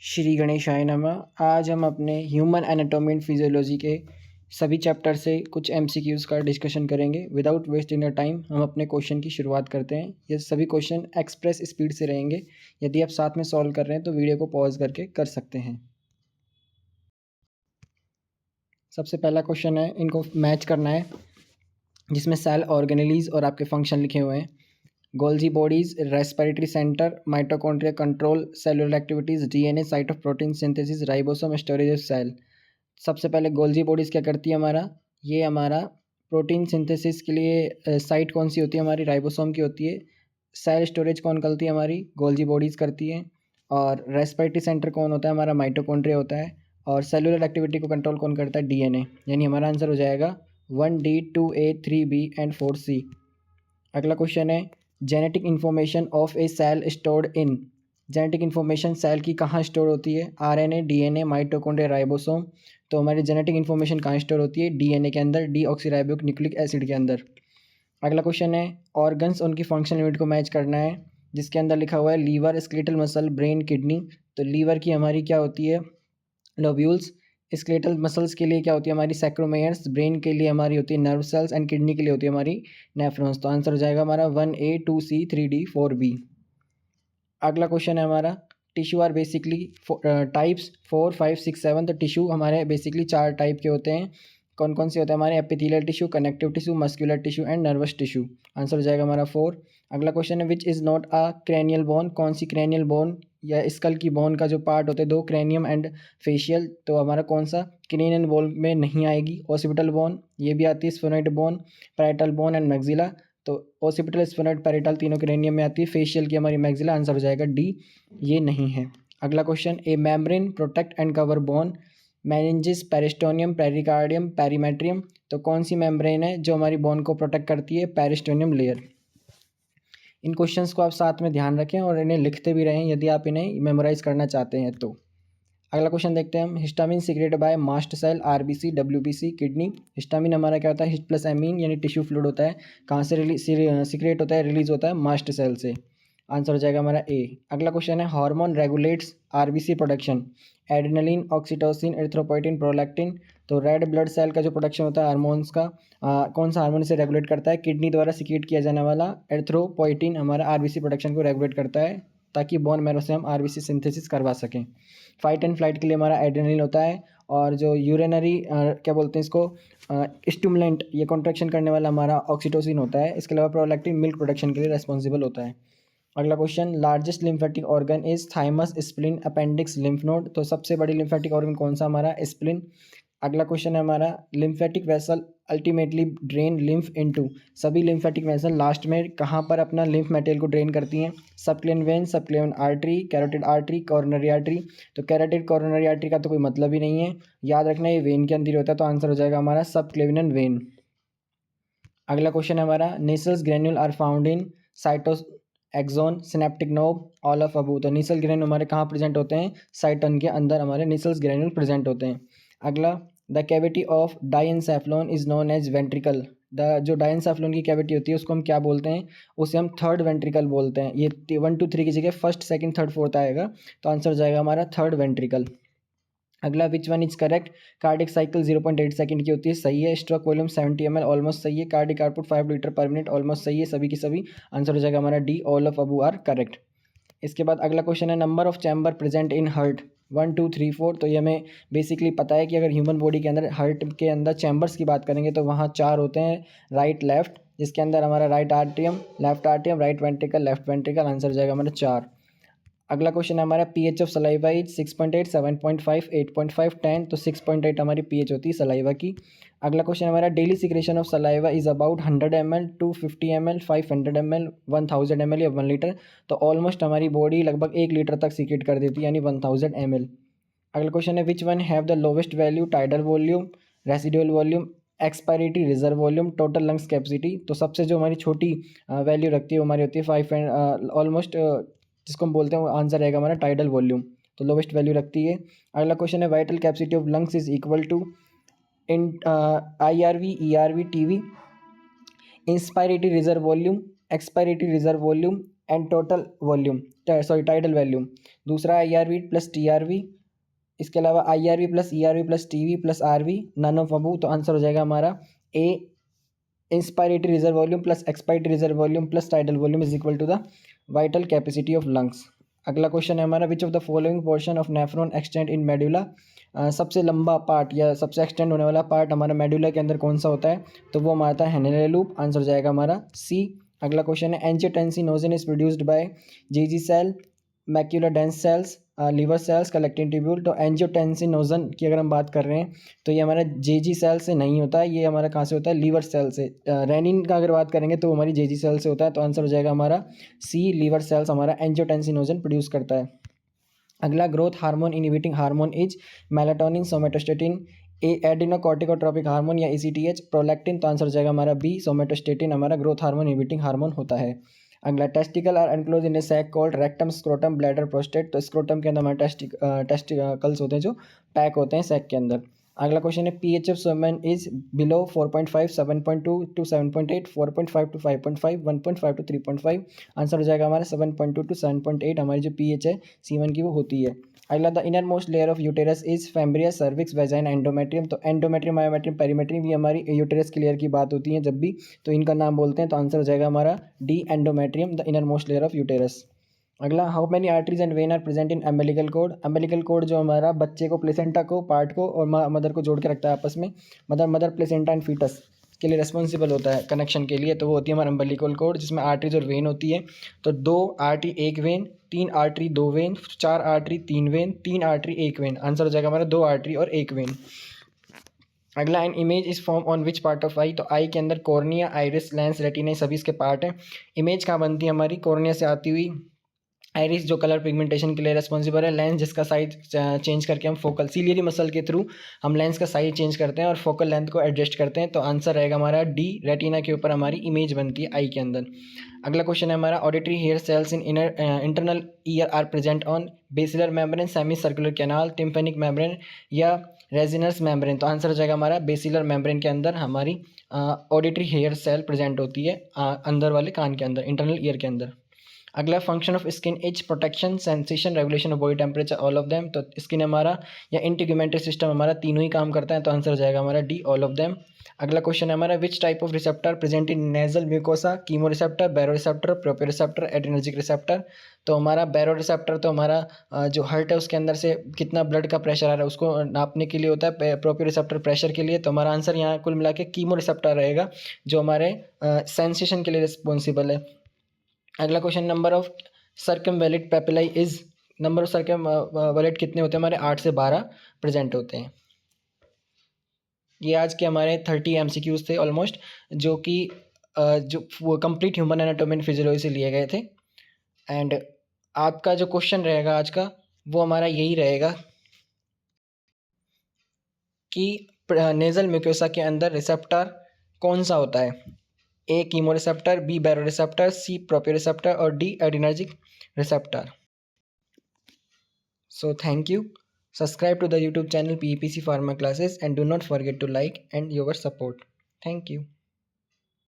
श्री गणेशाय नमः। आज हम अपने ह्यूमन एनाटॉमी एंड फिजियोलॉजी के सभी चैप्टर से कुछ एमसीक्यूज़ का डिस्कशन करेंगे। विदाउट वेस्टिंग द टाइम हम अपने क्वेश्चन की शुरुआत करते हैं। ये सभी क्वेश्चन एक्सप्रेस स्पीड से रहेंगे। यदि आप साथ में सॉल्व कर रहे हैं तो वीडियो को पॉज करके कर सकते हैं। सबसे पहला क्वेश्चन है, इनको मैच करना है, जिसमें सेल, ऑर्गेनेलीज और आपके फंक्शन लिखे हुए हैं। Golgi bodies, respiratory centre, mitochondria control cellular activities, DNA, site of protein synthesis, ribosome, storage of cell. सबसे पहले गोल्जी बॉडीज़ क्या करती है ये हमारा प्रोटीन सिंथेसिस के लिए साइट कौन सी होती है हमारी, राइबोसोम की होती है। सेल स्टोरेज कौन करती है हमारी, गोल्जी बॉडीज़ करती है। और रेस्पिरेटरी सेंटर कौन होता है हमारा, माइटोकॉन्ड्रिया होता है। और सेलुलर एक्टिविटी को कंट्रोल कौन करता है, डीएनए। यानी हमारा आंसर हो जाएगा 1D, 2A, 3B and 4C। अगला क्वेश्चन है, genetic information of a cell stored in. Genetic information cell की कहाँ स्टोर होती है, आरएनए, डीएनए, माइटोकॉन्ड्रिया, राइबोसोम। तो हमारी जेनेटिक इन्फॉर्मेशन कहाँ स्टोर होती है, डीएनए के अंदर, डीऑक्सीराइबोक न्यूक्लिक एसिड के अंदर। अगला क्वेश्चन है, ऑर्गन्स उनकी फंक्शनल यूनिट को मैच करना है, जिसके अंदर लिखा हुआ है liver, skeletal muscle, brain, kidney. तो लीवर की हमारी क्या होती है, लोब्यूल्स। स्केलेटल मसल्स के लिए क्या होती है हमारी, सैक्रोमेयर्स। ब्रेन के लिए हमारी होती है नर्व सेल्स एंड किडनी के लिए होती है हमारी नेफ्रॉन्स। तो आंसर हो जाएगा हमारा 1A, 2C, 3D, 4B। अगला क्वेश्चन है हमारा, टिश्यू आर बेसिकली टाइप्स 4, 5, 6, 7। तो टिश्यू हमारे बेसिकली 4 टाइप के होते हैं। कौन कौन से होते हैं हमारे, epithelial tissue, connective tissue, muscular tissue and nervous tissue. Answer हो जाएगा हमारा 4। अगला क्वेश्चन है, which is not a cranial bone. कौन सी क्रेनियल बोन या स्कल की बोन का जो पार्ट होते हैं दो, क्रेनियम एंड फेशियल। तो हमारा कौन सा क्रेनियल बोन में नहीं आएगी, ऑसिपिटल बोन। ये भी आती है sphenoid bone, parietal bone and maxilla. तो ओसिपिटल, स्फेनोइड, पैराइटल तीनों क्रेनियम में आती है। फेशियल की हमारी मैक्सिला। आंसर हो जाएगा डी, ये नहीं है। अगला question, A membrane protect and cover bone, meninges, periosteum, pericardium, perimetrium. तो कौन सी मेम्ब्रेन है जो हमारी बोन को प्रोटेक्ट करती है, पेरिस्टोनियम लेयर। इन क्वेश्चंस को आप साथ में ध्यान रखें और इन्हें लिखते भी रहें यदि आप इन्हें मेमोराइज करना चाहते हैं तो। अगला क्वेश्चन देखते हैं हम, histamine secreted by mast cell, RBC, WBC, kidney. Histamine हमारा क्या होता है, हिस्ट प्लस एमीन यानी टिश्यू फ्लूइड होता है। कहाँ से सीक्रेट होता है, रिलीज होता है मास्ट सेल से। आंसर हो जाएगा हमारा ए। अगला क्वेश्चन है, hormone regulates RBC production, adrenaline, oxytocin, erythropoietin, prolactin. तो रेड ब्लड सेल का जो प्रोडक्शन होता है हार्मोन्स का, कौन सा हार्मोन से रेगुलेट करता है, किडनी द्वारा सिक्रेट किया जाने वाला एरिथ्रोपोइटिन हमारा आरबीसी प्रोडक्शन को रेगुलेट करता है, ताकि बोन मैरो से हम आरबीसी सिंथेसिस करवा सकें। फाइट एंड फ्लाइट के लिए हमारा एड्रेनलिन होता है। और जो यूरिनरी क्या बोलते हैं इसको, स्टिमुलेंट, ये कॉन्ट्रैक्शन करने वाला हमारा ऑक्सीटोसिन होता है। इसके अलावा प्रोलैक्टिन मिल्क प्रोडक्शन के लिए रेस्पॉन्सिबल होता है। अगला question, largest lymphatic organ is thymus, spleen, appendix, lymph node. तो सबसे बड़ी लिम्फेटिक ऑर्गन कौन सा हमारा, स्प्लिन। अगला क्वेश्चन है हमारा, lymphatic vessel ultimately drain lymph into. सभी लिम्फेटिक वेसल लास्ट में कहाँ पर अपना लिम्फ मटेरियल को ड्रेन करती हैं, subclavian vein, subclavian artery, carotid artery, coronary artery. तो कैरोटिड कॉर्नरी आर्टरी का तो कोई मतलब ही नहीं है, याद रखना ये वेन के अंदर ही होता है। तो आंसर हो जाएगा हमारा सबक्लेवियन वेन। अगला क्वेश्चन है हमारा, Nissl's granule are found in cytons, axon, synaptic knob, all of above. तो नेसल ग्रेन्यूल हमारे कहाँ प्रेजेंट होते हैं, साइटन के अंदर हमारे नेसल्स ग्रेन्यूल प्रेजेंट होते हैं। अगला, the cavity of diencephalon is known as ventricle. The जो डाइनसेफ्लॉन की कैविटी होती है उसको हम क्या बोलते हैं, उसे हम थर्ड वेंट्रिकल बोलते हैं। ये 1, 2, 3 की जगह फर्स्ट, सेकंड, थर्ड, फोर्थ आएगा। तो आंसर हो जाएगा हमारा थर्ड वेंट्रिकल। अगला, which one is correct, cardiac cycle 0.8 second की होती है, सही है। स्ट्रोक वॉल्यूम 70 ml, ऑलमोस्ट सही है। Cardiac output 5 litre per minute, almost सही है। सभी की सभी आंसर हो जाएगा हमारा D, all of above are correct. इसके बाद अगला क्वेश्चन है, number of chamber present in heart 1, 2, 3, 4। तो ये हमें बेसिकली पता है कि अगर ह्यूमन बॉडी के अंदर, हार्ट के अंदर चैम्बर्स की बात करेंगे तो वहाँ 4 होते हैं, राइट लेफ्ट, जिसके अंदर हमारा right atrium, left atrium, right ventricle, left ventricle. Answer हो जाएगा हमारा 4। अगला क्वेश्चन है हमारा, पीएच ऑफ सलाइवा इज 6.8, 7.5, 8.5, 10। तो 6.8 हमारी पीएच होती है सलाइवा की। अगला क्वेश्चन हमारा, daily secretion of saliva is about 100 ml, 250 ml, 500 ml, 1000 ml या 1 लीटर। तो ऑलमोस्ट हमारी बॉडी लगभग 1 लीटर तक सीक्रेट कर देती है, यानी 1000 ml। अगला क्वेश्चन है, which one have the lowest value, tidal volume, residual volume, expiratory reserve volume, total lungs capacity. तो सबसे जो हमारी छोटी वैल्यू रखती है वो हमारी होती है 5 एंड ऑलमोस्ट, जिसको हम बोलते हैं वो आंसर रहेगा हमारा टाइडल वॉल्यूम। तो लोवेस्ट वैल्यू रखती है। अगला क्वेश्चन है, vital capacity of lungs is equal to in IRV, ERV, TV, inspiratory reserve volume, expiratory reserve volume and total volume. Tidal volume. दूसरा IRV प्लस TRV, इसके अलावा IRV plus ERV plus TV plus RV, none of above. तो answer हो जाएगा हमारा A, inspiratory reserve volume plus expiratory reserve volume plus tidal volume is equal to the vital capacity of lungs. अगला question है हमारा, which of the following portion of nephron extend in medulla. सबसे लंबा part या सबसे extend होने वाला part हमारा मेडुला के अंदर कौन सा होता है, तो वो हमारा था हेनेले लूप। आंसर हो जाएगा हमारा सी। अगला क्वेश्चन है, angiotensinogen is produced by G cell, macular dense cells, liver cells, collecting tubule. तो एंजियोटेंसिनोजन की अगर हम बात कर रहे हैं तो ये हमारा जी सेल से नहीं होता है, ये हमारा कहाँ से होता है, लीवर सेल से। रेनिन का अगर बात करेंगे तो हमारी जी सेल से होता है। तो आंसर हो जाएगा हमारा सी, लीवर सेल्स हमारा एंजियोटेंसिनोजन प्रोड्यूस करता है। अगला, growth hormone inhibiting hormone is melatonin, somatostatin, adrenocorticotropic hormone या ECTH, प्रोलैक्टिन। तो आंसर हो जाएगा हमारा बी, सोमेटोस्टेटिन हमारा ग्रोथ हार्मोन इनहिबिटिंग हार्मोन होता है। अगला, testicle are enclose in a sac called rectum, scrotum, bladder, prostate. तो स्क्रोटम के अंदर हमारे टेस्टिकल्स होते हैं जो पैक होते हैं सैक के अंदर। अगला क्वेश्चन है, pH of women is below 4.5, 7.2 to 7.8, 4.5 to 5.5, 1.5 to 3.5। Answer हो जाएगा हमारा 7.2 टू 7.8 हमारी जो pH है सीमन की वो होती है। अगला, the inner most layer of uterus is fimbria, cervix, vagina, endometrium. तो एंडोमेट्रियम, मायोमेट्रियम, पेरीमेट्रियम, ये हमारी यूटेरस की लेयर की बात होती है जब भी, तो इनका नाम बोलते हैं। तो आंसर हो जाएगा हमारा D, endometrium, the inner most layer of uterus. अगला, how many arteries and vein are present in umbilical cord. Umbilical cord जो हमारा बच्चे को, प्लेसेंटा को, पार्ट को और मदर को जोड़ के रखता है आपस में, मदर प्लेसेंटा एंड फीटस के लिए रिस्पॉन्सिबल होता है कनेक्शन के लिए, तो वो होती है हमारा अम्बिलिकल कोड, जिसमें आर्टरीज और वेन होती है। तो 2 artery 1 vein, 3 artery 2 vein, 4 artery 3 vein, 3 artery 1 vein. Answer हो जाएगा हमारा 2 आर्टरी और 1 वेन। अगला, an image is form on which part of eye. तो आई के अंदर कॉर्निया, आइरिस, लेंस, रेटिना सभी इसके पार्ट हैं। इमेज कहाँ बनती है हमारी, कॉर्निया से आती हुई, आइरिस जो कलर पिगमेंटेशन के लिए रिस्पॉन्सिबल है, लेंस जिसका साइज चेंज करके हम फोकल सीलियरी मसल के थ्रू हम लेंस का साइज चेंज करते हैं और फोकल लेंथ को एडजस्ट करते हैं। तो आंसर रहेगा हमारा डी, रेटिना के ऊपर हमारी इमेज बनती है आई के अंदर। अगला क्वेश्चन है हमारा, auditory hair cells in internal ear are present on basilar membrane, semi circular canal, tympanic membrane या रेजिनस मेम्ब्रेन। तो आंसर हो जाएगा हमारा बेसिलर मेम्ब्रेन के अंदर हमारी ऑडिटरी हेयर सेल प्रेजेंट होती है अंदर वाले कान के अंदर, इंटरनल ईयर के अंदर। अगला, function of skin is protection, sensation, regulation of body temperature, all of them. तो स्किन हमारा या इंटीग्यूमेंटरी सिस्टम हमारा तीनों ही काम करता है। तो आंसर हो जाएगा हमारा डी, ऑल ऑफ देम। अगला क्वेश्चन है हमारा, which type of receptor present in nasal mucosa, chemo receptor, baro receptor, proprio receptor, adrenergic receptor. तो हमारा बैरो रिसेप्टर तो हमारा जो हार्ट है उसके अंदर से कितना ब्लड का प्रेशर आ रहा है उसको नापने के लिए होता है, प्रोपियो रिसेप्टर प्रेशर के लिए। तो हमारा आंसर यहाँ कुल मिला के कीमो रिसेप्टर रहेगा जो हमारे सेंसेशन के लिए रिस्पॉन्सिबल है। अगला question, number of circumvallate papillae is, number of circumvallate कितने होते हैं हमारे, 8 से 12 प्रेजेंट होते हैं। ये आज के हमारे 30 MCQs थे ऑलमोस्ट, जो कि जो complete human anatomy and physiology से लिए गए थे। एंड आपका जो क्वेश्चन रहेगा आज का वो हमारा यही रहेगा कि नेजल म्यूकोसा के अंदर रिसेप्टर कौन सा होता है, ए कीमो रिसेप्टर, बी बैरो रिसेप्टर, सी प्रोपियो रिसेप्टर और D adrenergic receptor. So thank you. Subscribe to the YouTube channel PEPC Pharma Classes and do not forget to like and your support. Thank you.